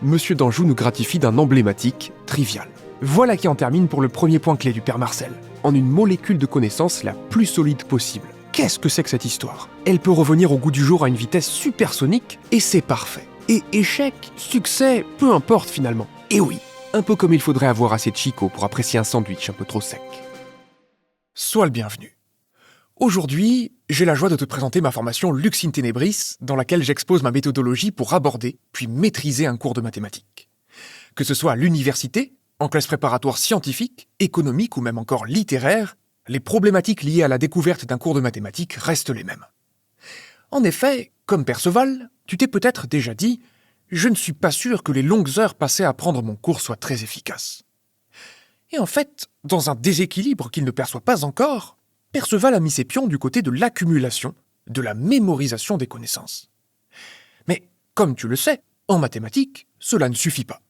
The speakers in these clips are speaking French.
Monsieur d'Anjou nous gratifie d'un emblématique trivial. Voilà qui en termine pour le premier point clé du Père Marcel, en une molécule de connaissance la plus solide possible. Qu'est-ce que c'est que cette histoire? Elle peut revenir au goût du jour à une vitesse supersonique, et c'est parfait. Et échec, succès, peu importe finalement. Et oui, un peu comme il faudrait avoir assez de Chico pour apprécier un sandwich un peu trop sec. Sois le bienvenu. Aujourd'hui, j'ai la joie de te présenter ma formation Lux in Tenebris, dans laquelle j'expose ma méthodologie pour aborder, puis maîtriser un cours de mathématiques. Que ce soit à l'université, en classe préparatoire scientifique, économique ou même encore littéraire, les problématiques liées à la découverte d'un cours de mathématiques restent les mêmes. En effet, comme Perceval, tu t'es peut-être déjà dit « Je ne suis pas sûr que les longues heures passées à prendre mon cours soient très efficaces. » Et en fait, dans un déséquilibre qu'il ne perçoit pas encore, Perceval a mis ses pions du côté de l'accumulation, de la mémorisation des connaissances. Mais, comme tu le sais, en mathématiques, cela ne suffit pas.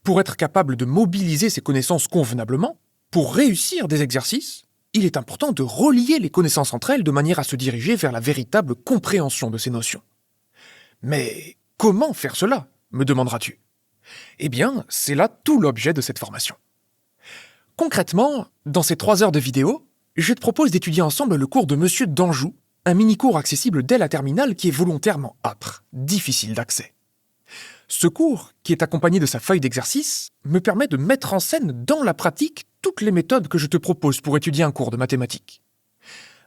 Pour être capable de mobiliser ces connaissances convenablement, pour réussir des exercices, il est important de relier les connaissances entre elles de manière à se diriger vers la véritable compréhension de ces notions. Mais comment faire cela, me demanderas-tu? Eh bien, c'est là tout l'objet de cette formation. Concrètement, dans ces 3 heures de vidéo, je te propose d'étudier ensemble le cours de Monsieur d'Anjou, un mini-cours accessible dès la terminale qui est volontairement âpre, difficile d'accès. Ce cours, qui est accompagné de sa feuille d'exercice, me permet de mettre en scène dans la pratique toutes les méthodes que je te propose pour étudier un cours de mathématiques.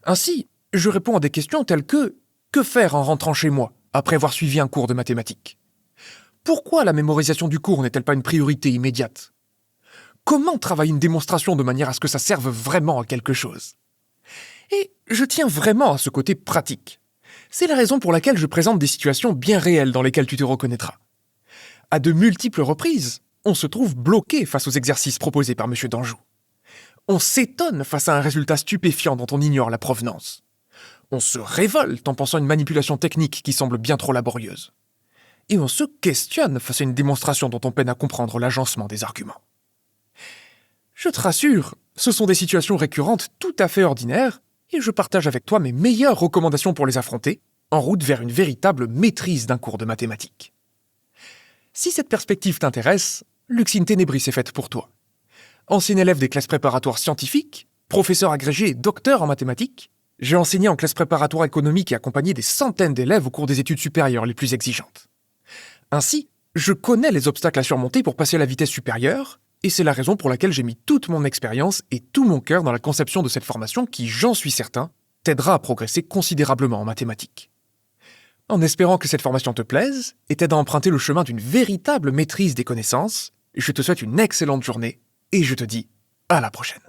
Ainsi, je réponds à des questions telles que « Que faire en rentrant chez moi après avoir suivi un cours de mathématiques ? Pourquoi la mémorisation du cours n'est-elle pas une priorité immédiate ? Comment travailler une démonstration de manière à ce que ça serve vraiment à quelque chose ? Et je tiens vraiment à ce côté pratique. C'est la raison pour laquelle je présente des situations bien réelles dans lesquelles tu te reconnaîtras. À de multiples reprises, on se trouve bloqué face aux exercices proposés par Monsieur d'Anjou. On s'étonne face à un résultat stupéfiant dont on ignore la provenance. On se révolte en pensant à une manipulation technique qui semble bien trop laborieuse. Et on se questionne face à une démonstration dont on peine à comprendre l'agencement des arguments. Je te rassure, ce sont des situations récurrentes tout à fait ordinaires et je partage avec toi mes meilleures recommandations pour les affronter, en route vers une véritable maîtrise d'un cours de mathématiques. Si cette perspective t'intéresse, Lux in Tenebris est faite pour toi. Ancien élève des classes préparatoires scientifiques, professeur agrégé et docteur en mathématiques, j'ai enseigné en classe préparatoire économique et accompagné des centaines d'élèves au cours des études supérieures les plus exigeantes. Ainsi, je connais les obstacles à surmonter pour passer à la vitesse supérieure, et c'est la raison pour laquelle j'ai mis toute mon expérience et tout mon cœur dans la conception de cette formation qui, j'en suis certain, t'aidera à progresser considérablement en mathématiques. En espérant que cette formation te plaise et t'aide à emprunter le chemin d'une véritable maîtrise des connaissances, je te souhaite une excellente journée et je te dis à la prochaine.